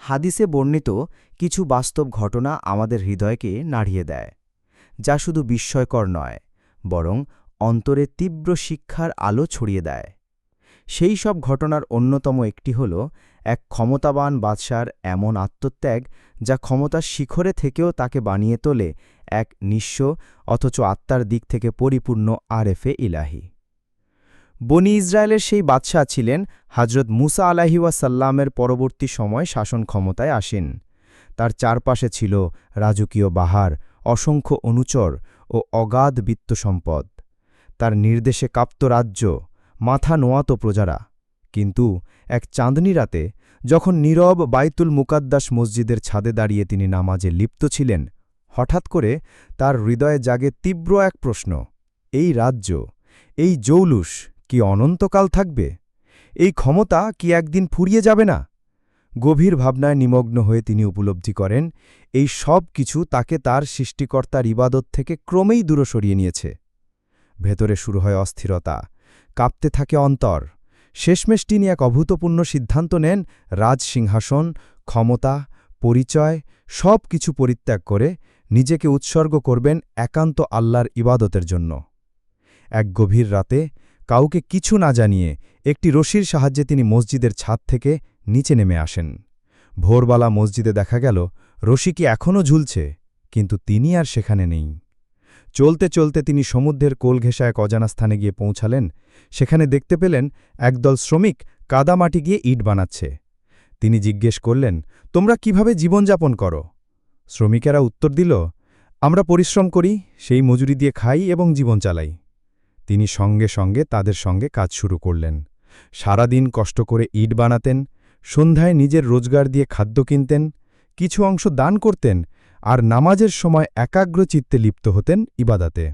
হাদিসে বর্ণিত কিছু বাস্তব ঘটনা আমাদের হৃদয়কে নাড়িয়ে দেয়, যা শুধু বিস্ময়কর নয়, বরং অন্তরে তীব্র শিক্ষার আলো ছড়িয়ে দেয়। সেই সব ঘটনার অন্যতম একটি হল এক ক্ষমতাবান বাদশার এমন আত্মত্যাগ, যা ক্ষমতার শিখরে থেকেও তাকে বানিয়ে তোলে এক নিঃস্ব অথচ আত্মার দিক থেকে পরিপূর্ণ আরেফে ইলাহি। বনি ইসরায়েলের সেই বাদশাহ ছিলেন হজরত মুসা আলাইহিওয়াসাল্লামের পরবর্তী সময় শাসন ক্ষমতায় আসেন। তার চারপাশে ছিল রাজকীয় বাহার, অসংখ্য অনুচর ও অগাধ বিত্তসম্পদ। তার নির্দেশে কাঁপত রাজ্য, মাথা নোয়াত প্রজারা। কিন্তু এক চাঁদনি রাতে, যখন নীরব বাইতুল মুকাদ্দাস মসজিদের ছাদে দাঁড়িয়ে তিনি নামাজে লিপ্ত ছিলেন, হঠাৎ করে তার হৃদয়ে জাগে তীব্র এক প্রশ্ন: এই রাজ্য, এই জৌলুস কি অনন্তকাল থাকবে? এই ক্ষমতা কি একদিন ফুরিয়ে যাবে না? গভীর ভাবনায় নিমগ্ন হয়ে তিনি উপলব্ধি করেন, এই সব কিছু তাকে তার সৃষ্টিকর্তার ইবাদত থেকে ক্রমেই দূরে সরিয়ে নিয়েছে। ভেতরে শুরু হয় অস্থিরতা, কাঁপতে থাকে অন্তর। শেষমেশ তিনি এক অভূতপূর্ণ সিদ্ধান্ত নেন, রাজসিংহাসন, ক্ষমতা, পরিচয় সব কিছু পরিত্যাগ করে নিজেকে উৎসর্গ করবেন একান্ত আল্লাহর ইবাদতের জন্য। এক গভীর রাতে, কাউকে কিছু না জানিয়ে একটি রশির সাহায্যে তিনি মসজিদের ছাদ থেকে নিচে নেমে আসেন। ভোরবেলা মসজিদে দেখা গেল রশি কি এখনও ঝুলছে, কিন্তু তিনি আর সেখানে নেই। চলতে চলতে তিনি সমুদ্রের কোল ঘেঁষা এক অজানা স্থানে গিয়ে পৌঁছালেন। সেখানে দেখতে পেলেন একদল শ্রমিক কাদামাটি গিয়ে ইট বানাচ্ছে। তিনি জিজ্ঞেস করলেন, তোমরা কিভাবে জীবনযাপন করো? শ্রমিকেরা উত্তর দিল, আমরা পরিশ্রম করি, সেই মজুরি দিয়ে খাই এবং জীবন চালাই। তিনি সঙ্গে সঙ্গে তাদের সঙ্গে কাজ শুরু করলেন। সারাদিন কষ্ট করে ইট বানাতেন, সন্ধ্যায় নিজের রোজগার দিয়ে খাদ্য কিনতেন, কিছু অংশ দান করতেন, আর নামাজের সময় একাগ্র চিত্তে লিপ্ত হতেন ইবাদাতে।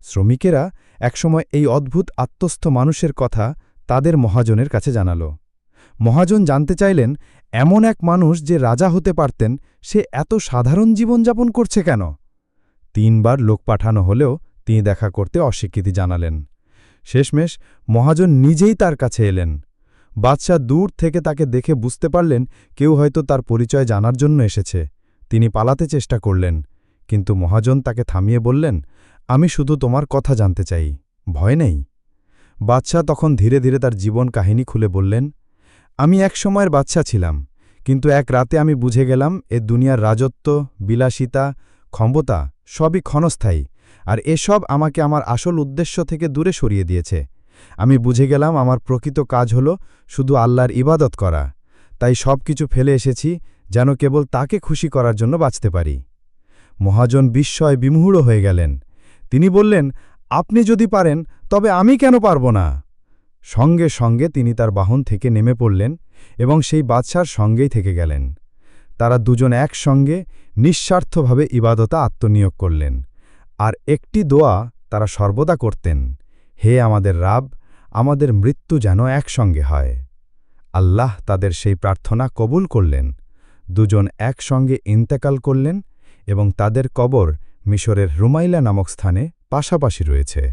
শ্রমিকেরা একসময় এই অদ্ভুত আত্মস্থ মানুষের কথা তাদের মহাজনের কাছে জানাল। মহাজন জানতে চাইলেন, এমন এক মানুষ যে রাজা হতে পারতেন, সে এত সাধারণ জীবনযাপন করছে কেন? 3 বার লোক পাঠানো হলেও তিনি দেখা করতে অস্বীকৃতি জানালেন। শেষমেশ মহাজন নিজেই তার কাছে এলেন। বাদশাহ দূর থেকে তাকে দেখে বুঝতে পারলেন কেউ হয়তো তার পরিচয় জানার জন্য এসেছে। তিনি পালাতে চেষ্টা করলেন, কিন্তু মহাজন তাকে থামিয়ে বললেন, আমি শুধু তোমার কথা জানতে চাই, ভয় নেই। বাদশাহ তখন ধীরে ধীরে তার জীবন কাহিনী খুলে বললেন, আমি এক সময়ের বাদশাহ ছিলাম, কিন্তু এক রাতে আমি বুঝে গেলাম এ দুনিয়ার রাজত্ব, বিলাসিতা, ক্ষমতা সবই ক্ষণস্থায়ী, আর এসব আমাকে আমার আসল উদ্দেশ্য থেকে দূরে সরিয়ে দিয়েছে। আমি বুঝে গেলাম আমার প্রকৃত কাজ হল শুধু আল্লাহর ইবাদত করা। তাই সব কিছু ফেলে এসেছি যেন কেবল তাকে খুশি করার জন্য বাঁচতে পারি। মহাজন বিস্ময়ে বিমূঢ় হয়ে গেলেন। তিনি বললেন, আপনি যদি পারেন তবে আমি কেন পারব না? সঙ্গে সঙ্গে তিনি তার বাহন থেকে নেমে পড়লেন এবং সেই বাদশার সঙ্গেই থেকে গেলেন। তারা দুজন একসঙ্গে নিঃস্বার্থভাবে ইবাদতে আত্মনিয়োগ করলেন, আর একটি দোয়া তারা সর্বদা করতেন, হে আমাদের রাব, আমাদের মৃত্যু যেন একসঙ্গে হয়। আল্লাহ তাদের সেই প্রার্থনা কবুল করলেন। দুজন একসঙ্গে ইন্তেকাল করলেন এবং তাদের কবর মিশরের রুমাইলা নামক স্থানে পাশাপাশি রয়েছে।